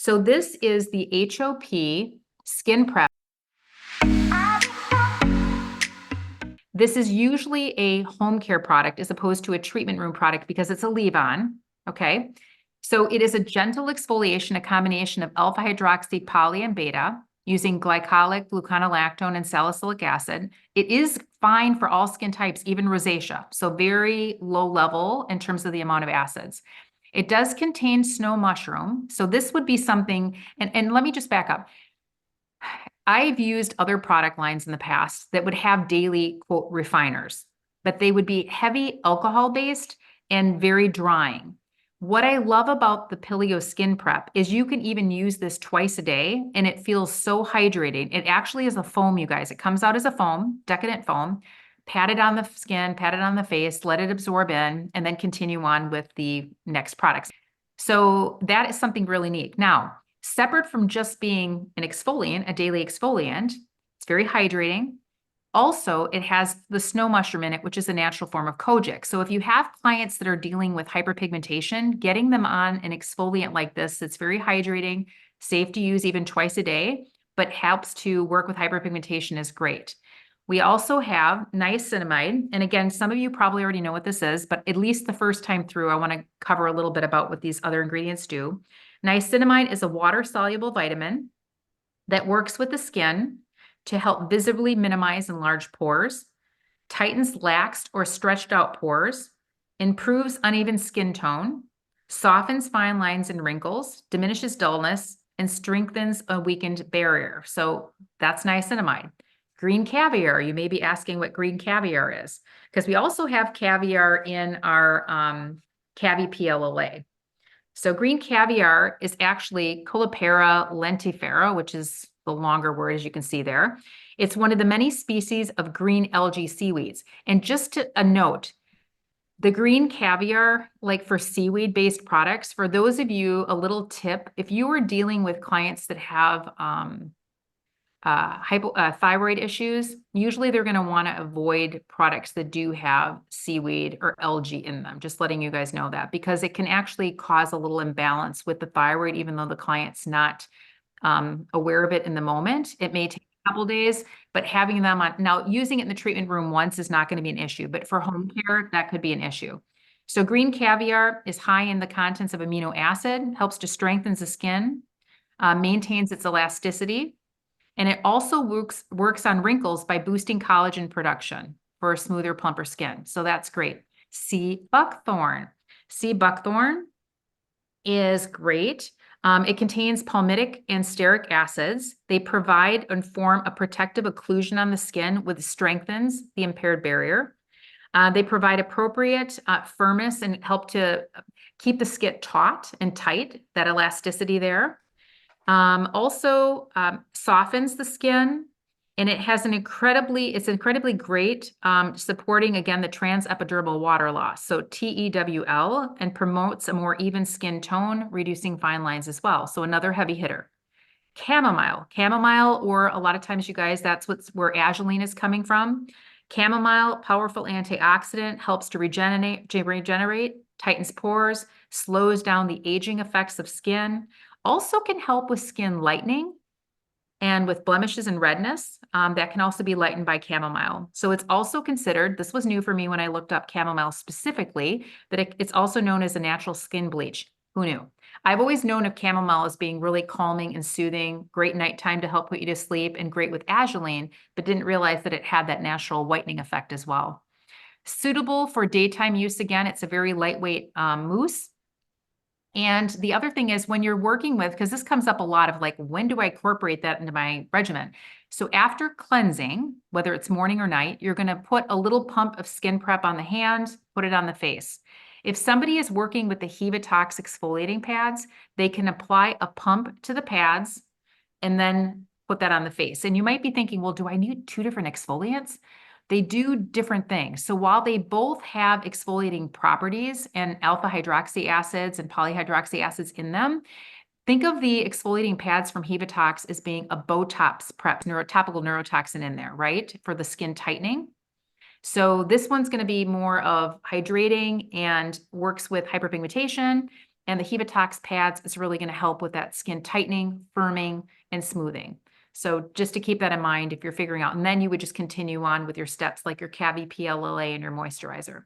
So this is the HOP Skin Prep. This is usually a home care product as opposed to a treatment room product because it's a leave-on, okay? So it is a gentle exfoliation, a combination of alpha hydroxy poly and beta using glycolic, gluconolactone, and salicylic acid. It is fine for all skin types, even rosacea, so very low level in terms of the amount of acids. It does contain snow mushroom, so this would be something, and let me just back up. I've used other product lines in the past that would have daily, quote, refiners, but they would be heavy alcohol-based and very drying. What I love about the Pilleo Skin Prep is you can even use this twice a day, and it feels so hydrating. It actually is a foam, you guys. It comes out as a foam, decadent foam. Pat it on the skin, pat it on the face, let it absorb in, and then continue on with the next products. So that is something really neat. Now, separate from just being an exfoliant, a daily exfoliant, it's very hydrating. Also, it has the snow mushroom in it, which is a natural form of kojic. So if you have clients that are dealing with hyperpigmentation, getting them on an exfoliant like this, it's very hydrating, safe to use even twice a day, but helps to work with hyperpigmentation is great. We also have niacinamide. And again, some of you probably already know what this is, but at least the first time through, I want to cover a little bit about what these other ingredients do. Niacinamide is a water-soluble vitamin that works with the skin to help visibly minimize enlarged pores, tightens laxed or stretched out pores, improves uneven skin tone, softens fine lines and wrinkles, diminishes dullness, and strengthens a weakened barrier. So that's niacinamide. Green caviar, you may be asking what green caviar is, because we also have caviar in our Cavi PLLA. So green caviar is actually Collipera lentifera, which is the longer word, as you can see there. It's one of the many species of green algae seaweeds. And just a note, the green caviar, like for seaweed-based products, for those of you, a little tip, if you are dealing with clients that have thyroid issues, usually they're going to want to avoid products that do have seaweed or algae in them. Just letting you guys know that, because it can actually cause a little imbalance with the thyroid, even though the client's not aware of it in the moment. It may take a couple days, but having them on, now using it in the treatment room once is not going to be an issue, but for home care, that could be an issue. So green caviar is high in the contents of amino acid, helps to strengthen the skin, maintains its elasticity, and it also works on wrinkles by boosting collagen production for a smoother, plumper skin. So that's great. Sea buckthorn. Sea buckthorn is great. It contains palmitic and stearic acids. They provide and form a protective occlusion on the skin, which strengthens the impaired barrier. They provide appropriate firmness and help to keep the skin taut and tight, that elasticity there. Also softens the skin, and it has it's incredibly great supporting, again, the transepidermal water loss, so TEWL, and promotes a more even skin tone, reducing fine lines as well. So another heavy hitter. Chamomile, or a lot of times, you guys, that's where azulene is coming from. Chamomile, powerful antioxidant, helps to regenerate, tightens pores, slows down the aging effects of skin. Also can help with skin lightening and with blemishes and redness. That can also be lightened by chamomile. So it's also considered, this was new for me when I looked up chamomile specifically, that it's also known as a natural skin bleach. Who knew? I've always known of chamomile as being really calming and soothing, great nighttime to help put you to sleep, and great with azulene, but didn't realize that it had that natural whitening effect as well. Suitable for daytime use. Again, it's a very lightweight mousse. And the other thing is, when you're working with, because this comes up a lot of like, when do I incorporate that into my regimen? So after cleansing, whether it's morning or night, you're going to put a little pump of skin prep on the hand, put it on the face. If somebody is working with the Hevatox exfoliating pads, they can apply a pump to the pads and then put that on the face. And you might be thinking, well, do I need two different exfoliants? They do different things. So while they both have exfoliating properties and alpha hydroxy acids and polyhydroxy acids in them, think of the exfoliating pads from Hevatox as being a Botox prep, topical neurotoxin in there, right? For the skin tightening. So this one's going to be more of hydrating and works with hyperpigmentation And the Hevatox pads is really going to help with that skin tightening, firming, and smoothing. So just to keep that in mind if you're figuring out, and then you would just continue on with your steps like your Cavi PLLA and your moisturizer.